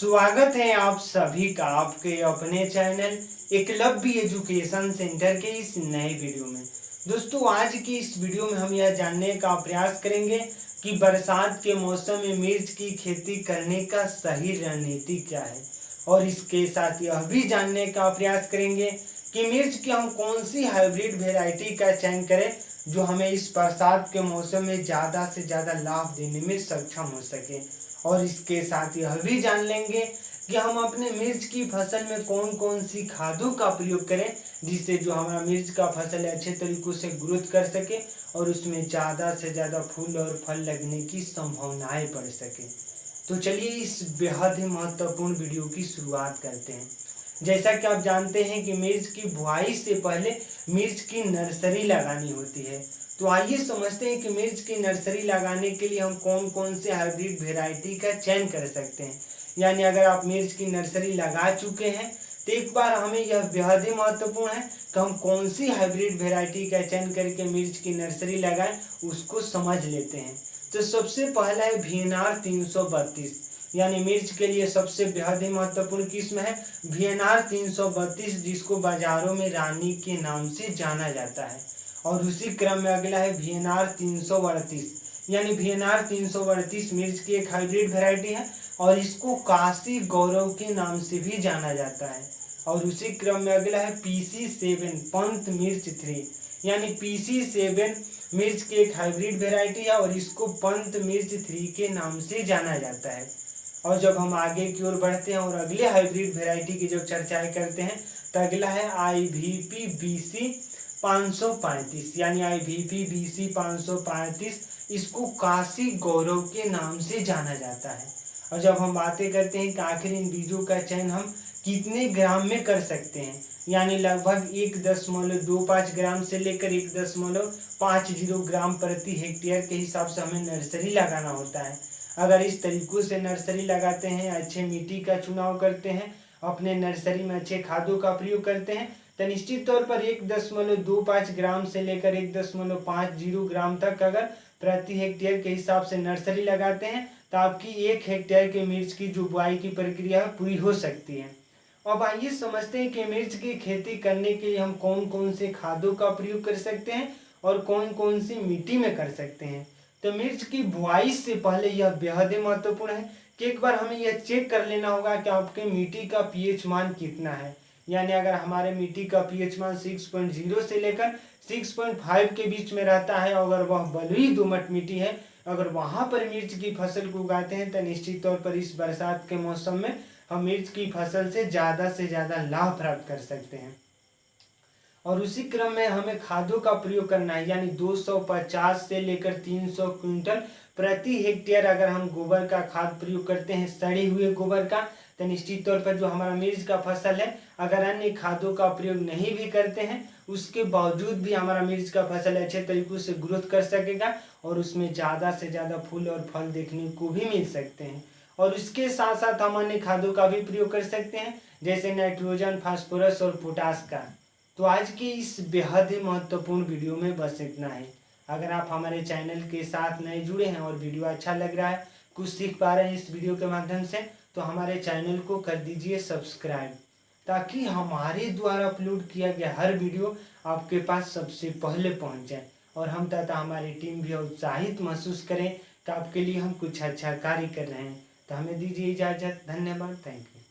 स्वागत है आप सभी का आपके अपने चैनल एकलव्य एजुकेशन सेंटर के इस नए वीडियो में। दोस्तों, आज की इस वीडियो में हम यह जानने का प्रयास करेंगे कि बरसात के मौसम में मिर्च की खेती करने का सही रणनीति क्या है, और इसके साथ यह भी जानने का प्रयास करेंगे कि मिर्च की हम कौन सी हाइब्रिड वेराइटी का चयन करें जो हमें इस बरसात के मौसम में ज़्यादा से ज़्यादा लाभ देने में सक्षम हो सके। और इसके साथ यह भी जान लेंगे कि हम अपने मिर्च की फसल में कौन कौन सी खादों का प्रयोग करें जिससे जो हमारा मिर्च का फसल अच्छे तरीकों से ग्रोथ कर सके और उसमें ज़्यादा से ज़्यादा फूल और फल लगने की संभावनाएं बढ़ सके। तो चलिए इस बेहद ही महत्वपूर्ण वीडियो की शुरुआत करते हैं। जैसा कि आप जानते हैं कि मिर्च की बुआई से पहले मिर्च की नर्सरी लगानी होती है। तो आइए समझते हैं कि मिर्च की नर्सरी लगाने के लिए हम कौन कौन से हाइब्रिड वेराइटी का चयन कर सकते हैं। यानी अगर आप मिर्च की नर्सरी लगा चुके हैं तो एक बार हमें यह बेहद ही महत्वपूर्ण है कि हम कौन सी हाइब्रिड वेराइटी का चयन करके मिर्च की नर्सरी लगाएं, उसको समझ लेते हैं। तो सबसे पहला है VNR 332। यानी मिर्च के लिए सबसे बेहद ही महत्वपूर्ण किस्म है VNR 332, जिसको बाजारों में रानी के नाम से जाना जाता है। और उसी क्रम में अगला है VNR 338। यानी VNR 338 मिर्च की एक हाइब्रिड वेराइटी है और इसको काशी गौरव के नाम से भी जाना जाता है। और उसी क्रम में अगला है PC7 पंत मिर्च 3। यानी PC7 मिर्च की एक हाइब्रिड वेराइटी है और इसको पंत मिर्च 3 के नाम से जाना जाता है। और जब हम आगे की ओर बढ़ते हैं और अगले हाइब्रिड वेराइटी की जब चर्चाएं करते हैं तो अगला है IVP BC 535। यानी IVP BC 535 इसको काशी गौरव के नाम से जाना जाता है। और जब हम बातें करते हैं कि आखिर इन बीजों का चयन हम कितने ग्राम में कर सकते हैं, यानी लगभग 1.25 ग्राम से लेकर 1.50 ग्राम प्रति हेक्टेयर के हिसाब से हमें नर्सरी लगाना होता है। अगर इस तरीकों से नर्सरी लगाते हैं, अच्छे मिट्टी का चुनाव करते हैं, अपने नर्सरी में अच्छे खादों का प्रयोग करते हैं, तो निश्चित तौर पर 1.25 ग्राम से लेकर 1.50 ग्राम तक अगर प्रति हेक्टेयर के हिसाब से नर्सरी लगाते हैं तो आपकी 1 हेक्टेयर के मिर्च की जो बुआई की प्रक्रिया पूरी हो सकती है। अब आइए समझते हैं कि मिर्च की खेती करने के लिए हम कौन कौन से खादों का प्रयोग कर सकते हैं और कौन कौन सी मिट्टी में कर सकते हैं। तो मिर्च की बुआई से पहले यह बेहद ही महत्वपूर्ण है कि एक बार हमें यह चेक कर लेना होगा कि आपके मिट्टी का पीएच मान कितना है। यानी अगर हमारे मिट्टी का पीएच मान 6.0 से लेकर 6.5 के बीच में रहता है, अगर वह बलुई दोमट मिट्टी है, अगर वहां पर मिर्च की फसल को उगाते हैं तो निश्चित तौर पर इस बरसात के मौसम में हम मिर्च की फसल से ज़्यादा लाभ प्राप्त कर सकते हैं। और उसी क्रम में हमें खादों का प्रयोग करना है। यानी 250 से लेकर 300 क्विंटल प्रति हेक्टेयर अगर हम गोबर का खाद प्रयोग करते हैं, सड़े हुए गोबर का, तो निश्चित तौर पर जो हमारा मिर्च का फसल है, अगर अन्य खादों का प्रयोग नहीं भी करते हैं उसके बावजूद भी हमारा मिर्च का फसल अच्छे तरीकों से ग्रोथ कर सकेगा और उसमें ज़्यादा से ज़्यादा फूल और फल देखने को भी मिल सकते हैं। और इसके साथ साथ हम अन्य खादों का भी प्रयोग कर सकते हैं, जैसे नाइट्रोजन, फास्फोरस और पोटास का। तो आज की इस बेहद ही महत्वपूर्ण वीडियो में बस इतना ही। अगर आप हमारे चैनल के साथ नए जुड़े हैं और वीडियो अच्छा लग रहा है, कुछ सीख पा रहे हैं इस वीडियो के माध्यम से, तो हमारे चैनल को कर दीजिए सब्सक्राइब, ताकि हमारे द्वारा अपलोड किया गया हर वीडियो आपके पास सबसे पहले पहुंच जाए और हम तथा हमारी टीम भी उत्साहित महसूस करें कि आपके लिए हम कुछ अच्छा कार्य कर रहे हैं। तो हमें दीजिए इजाज़त। धन्यवाद। Thank you.